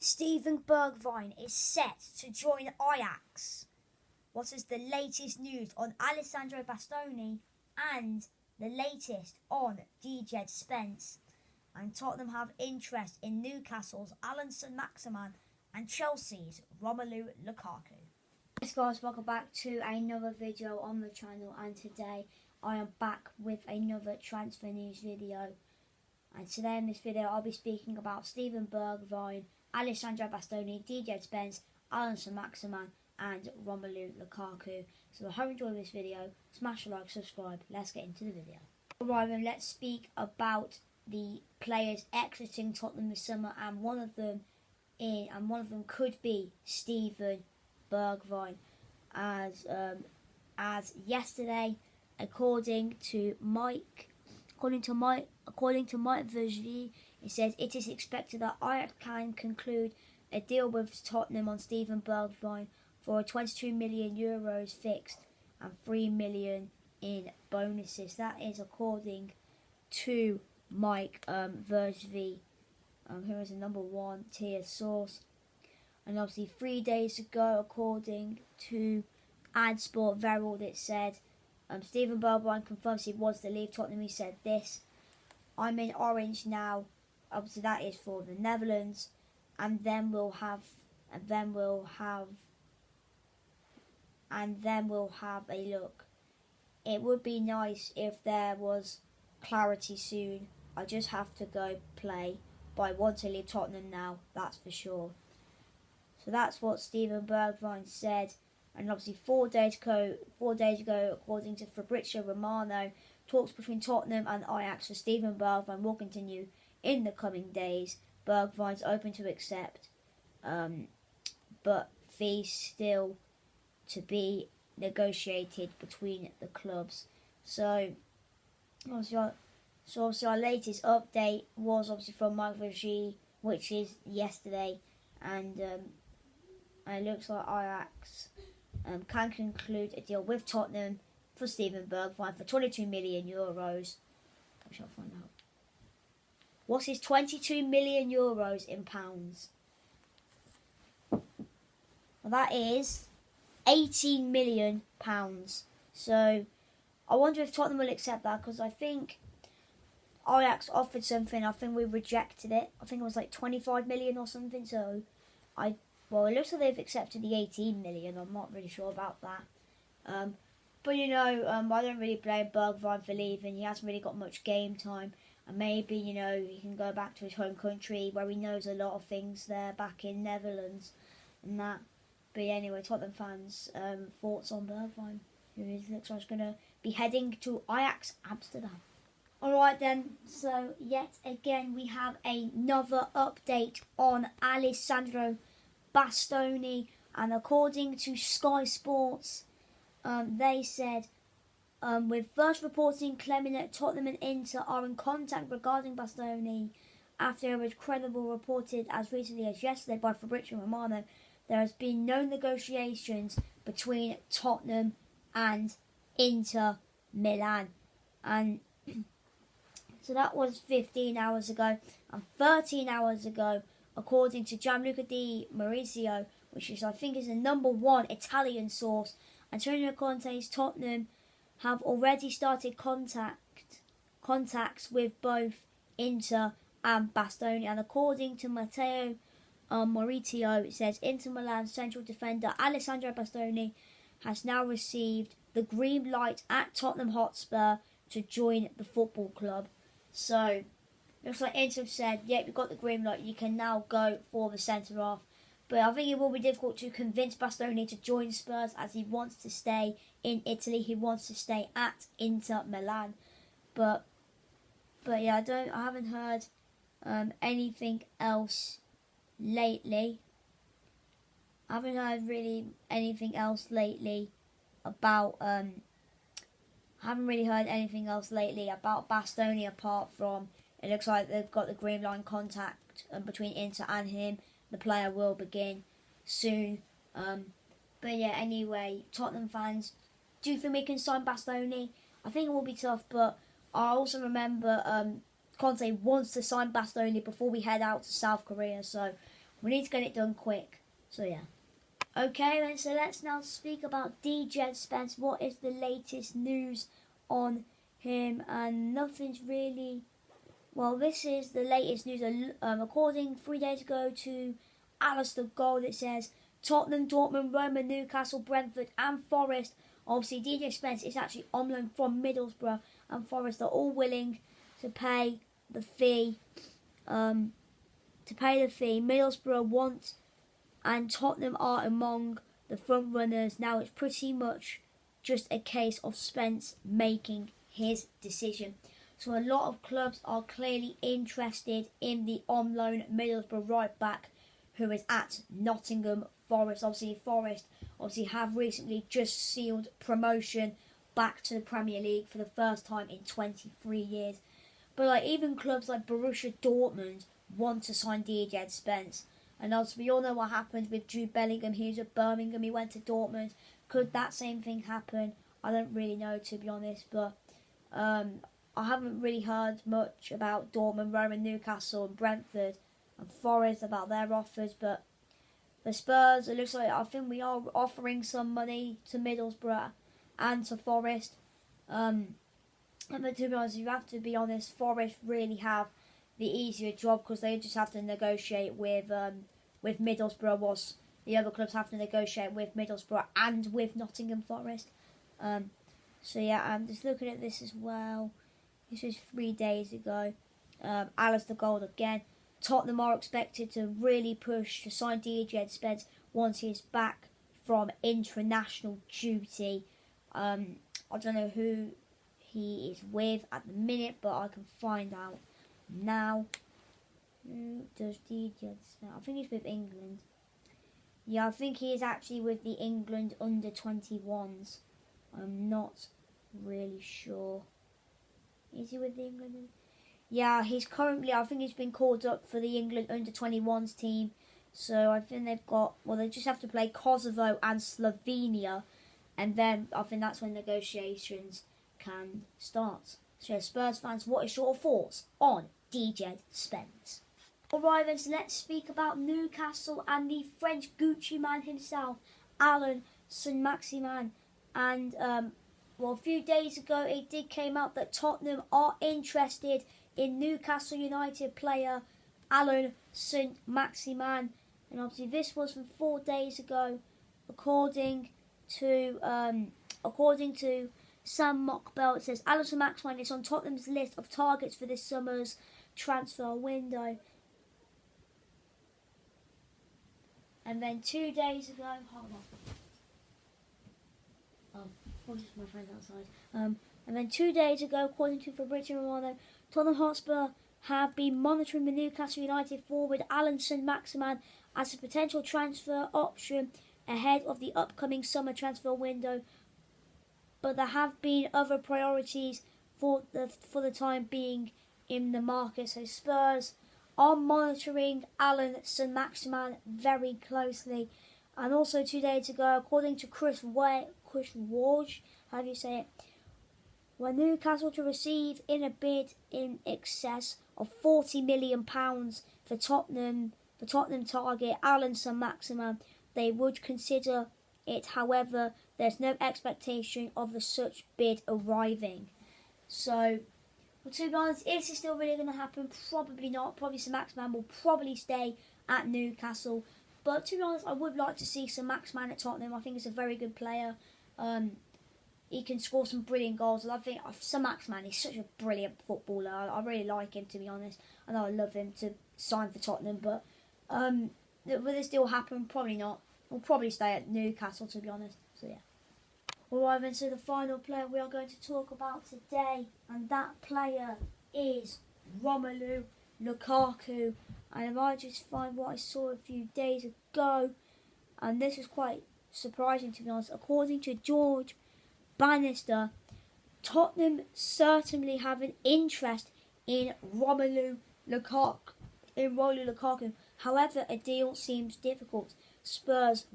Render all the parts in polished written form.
Steven Bergwijn is set to join Ajax. What is the latest news on Alessandro Bastoni and the latest on DJ Spence? And Tottenham have interest in Newcastle's Alan Maximan and Chelsea's Romelu Lukaku. Yes guys, welcome back to another video on the channel, and today I am back with another transfer news video. And today in this video I'll be speaking about Steven Bergwijn, Alessandro Bastoni, DJ Spence, Alan Maximan and Romelu Lukaku. So I hope you enjoyed this video. Smash a like, subscribe. Let's get into the video. Alright then, let's speak about the players exiting Tottenham this summer, and one of them could be Steven Bergwijn, as yesterday, according to Mike BERGWIJN, it says it is expected that Ajax can conclude a deal with Tottenham on Steven Bergwijn for €22 million fixed and €3 million in bonuses. That is according to Mike BERGWIJN, who is a #1 tier source. And obviously 3 days ago, according to Adsport Verald, it said Steven Bergwijn confirms he wants to leave Tottenham. He said this: "I'm in orange now." Obviously that is for the Netherlands, and then we'll have a look. It would be nice if there was clarity soon. I just have to go play, but I want to leave Tottenham now, that's for sure. So that's what Steven Bergwijn said. And obviously 4 days ago, according to Fabrizio Romano, talks between Tottenham and Ajax for Steven Bergwijn will continue in the coming days. Bergwijn's open to accept, but fees still to be negotiated between the clubs. So obviously our latest update was obviously from Mike BERGWIJN, which is yesterday, and it looks like Ajax can conclude a deal with Tottenham for Steven Bergwijn for €22 million. I shall find out. What is €22 million in pounds? Well, that is £18 million. So I wonder if Tottenham will accept that, because I think Ajax offered something. I think we rejected it. I think it was like 25 million or something. So well, it looks like they've accepted the 18 million. I'm not really sure about that. But I don't really blame Bergwijn for leaving. He hasn't really got much game time. And maybe, he can go back to his home country where he knows a lot of things there back in Netherlands and that. But anyway, Tottenham fans, thoughts on Bergwijn, who looks like he's going to be heading to Ajax Amsterdam. Alright then, so yet again we have another update on Alessandro Bastoni, and according to Sky Sports, they said, with first reporting claiming that Tottenham and Inter are in contact regarding Bastoni, after it was credible reported as recently as yesterday by Fabrizio Romano, there has been no negotiations between Tottenham and Inter Milan. And so that was 15 hours ago, and 13 hours ago, according to Gianluca Di Maurizio, which is, I think, is the #1 Italian source, Antonio Conte's Tottenham have already started contacts with both Inter and Bastoni. And according to Matteo Maurizio, it says Inter Milan central defender Alessandro Bastoni has now received the green light at Tottenham Hotspur to join the football club. So looks like Inter have said, yep, you've got the green light, you can now go for the centre-half. But I think it will be difficult to convince Bastoni to join Spurs, as he wants to stay in Italy. He wants to stay at Inter Milan. But yeah, I haven't heard anything else lately. I haven't heard really anything else lately about about Bastoni, apart from it looks like they've got the green line contact between Inter and him. The player will begin soon. But yeah, anyway, Tottenham fans, do you think we can sign Bastoni? I think it will be tough, but I also remember Conte wants to sign Bastoni before we head out to South Korea. So We need to get it done quick. So yeah. Okay, then, so let's now speak about DJ Spence. What is the latest news on him? And nothing's really... Well, this is the latest news. According 3 days ago to Alistair Gold, it says Tottenham, Dortmund, Roma, Newcastle, Brentford and Forest. Obviously, DJ Spence is actually on loan from Middlesbrough and Forest. Are all willing to pay the fee. Middlesbrough want... and Tottenham are among the front runners. Now it's pretty much just a case of Spence making his decision. So a lot of clubs are clearly interested in the on loan Middlesbrough right back who is at Nottingham Forest. Forest have recently just sealed promotion back to the Premier League for the first time in 23 years. But even clubs like Borussia Dortmund want to sign DJ Spence. And as we all know what happened with Jude Bellingham, he was at Birmingham, he went to Dortmund. Could that same thing happen? I don't really know, to be honest, but I haven't really heard much about Dortmund, Roma, Newcastle and Brentford and Forest about their offers. But for Spurs, it looks like I think we are offering some money to Middlesbrough and to Forest. But to be honest, you have to be honest, Forest really have the easier job because they just have to negotiate with Middlesbrough, whilst the other clubs have to negotiate with Middlesbrough and with Nottingham Forest. So yeah, I'm just looking at this as well. This was 3 days ago. Alistair Gold again. Tottenham are expected to really push to sign DJ Spence once he is back from international duty. I don't know who he is with at the minute, but I can find out now. Who does DJ Spence? I think he's with England. Yeah, I think he is actually with the England under-21s. I'm not really sure. Is he with the England? Yeah, he's currently, I think he's been called up for the England under-21s team. So I think they've got, well, they just have to play Kosovo and Slovenia. And then I think that's when negotiations can start. So Spurs fans, what is your thoughts on DJ Spence? Alright then, so let's speak about Newcastle and the French Gucci man himself, Alan Saint-Maximin. And well, a few days ago it did came out that Tottenham are interested in Newcastle United player Alan Saint-Maximin. And obviously this was from 4 days ago, according to Sam Mockbell. It says Alan Saint-Maximin is on Tottenham's list of targets for this summer's transfer window. And then 2 days ago, hold on. Oh, just my friend outside. And then 2 days ago, according to Fabrizio Romano, Tottenham Hotspur have been monitoring the Newcastle United forward Alan Saint-Maximin as a potential transfer option ahead of the upcoming summer transfer window. But there have been other priorities for the time being in the market. So Spurs are monitoring Alan Saint-Maximin very closely. And also 2 days ago, according to Chris Waj, how do you say it? Were Newcastle to receive in a bid in excess of £40 million for Tottenham target Alan Saint-Maximin, they would consider it. However, there's no expectation of such bid arriving. So, well, to be honest, is it still really going to happen? Probably not. Probably Saint-Maximin will probably stay at Newcastle. But to be honest, I would like to see Saint-Maximin at Tottenham. I think he's a very good player. He can score some brilliant goals. And I think Saint-Maximin is such a brilliant footballer. I really like him, to be honest. I know I love him to sign for Tottenham. But will this still happen? Probably not. He'll probably stay at Newcastle, to be honest. So yeah. Alright then, so the final player we are going to talk about today, and that player is Romelu Lukaku. And I just find what I saw a few days ago, and this is quite surprising, to be honest. According to George Bannister, Tottenham certainly have an interest in Romelu Lukaku. However, a deal seems difficult. Spurs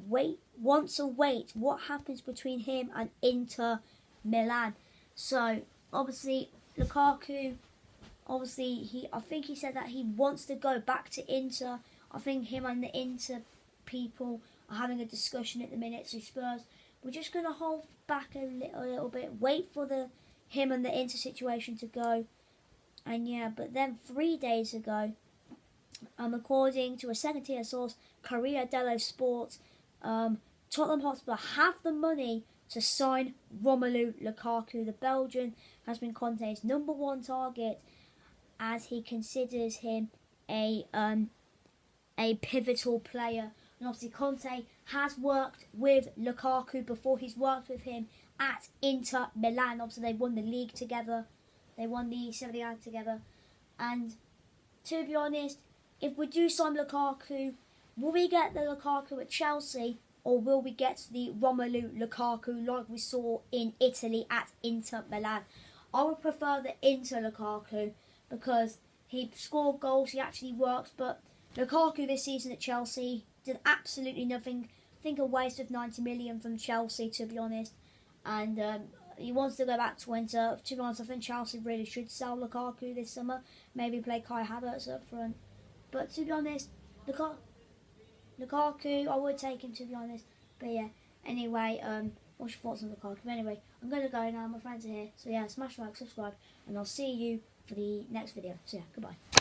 want to wait what happens between him and Inter Milan. So obviously Lukaku, I think he said that he wants to go back to Inter. I think him and the Inter people are having a discussion at the minute. So Spurs, we're just going to hold back a little bit, wait for him and the Inter situation to go. And yeah, but then 3 days ago, according to a second-tier source, Corriere dello Sport, Tottenham Hotspur have the money to sign Romelu Lukaku. The Belgian has been Conte's number one target, as he considers him a pivotal player. And obviously Conte has worked with Lukaku before. He's worked with him at Inter Milan. Obviously they won the league together. They won the Serie A together. And to be honest, if we do sign Lukaku, will we get the Lukaku at Chelsea, or will we get the Romelu Lukaku like we saw in Italy at Inter Milan? I would prefer the Inter Lukaku because he scored goals, he actually works, but Lukaku this season at Chelsea did absolutely nothing. I think a waste of 90 million from Chelsea, to be honest. And he wants to go back to Inter. To be honest, I think Chelsea really should sell Lukaku this summer. Maybe play Kai Havertz up front. But to be honest, Lukaku, I would take him, to be honest. But yeah, anyway, what's your thoughts on Lukaku? But anyway, I'm going to go now. My friends are here. So yeah, smash like, subscribe, and I'll see you for the next video. So yeah, goodbye.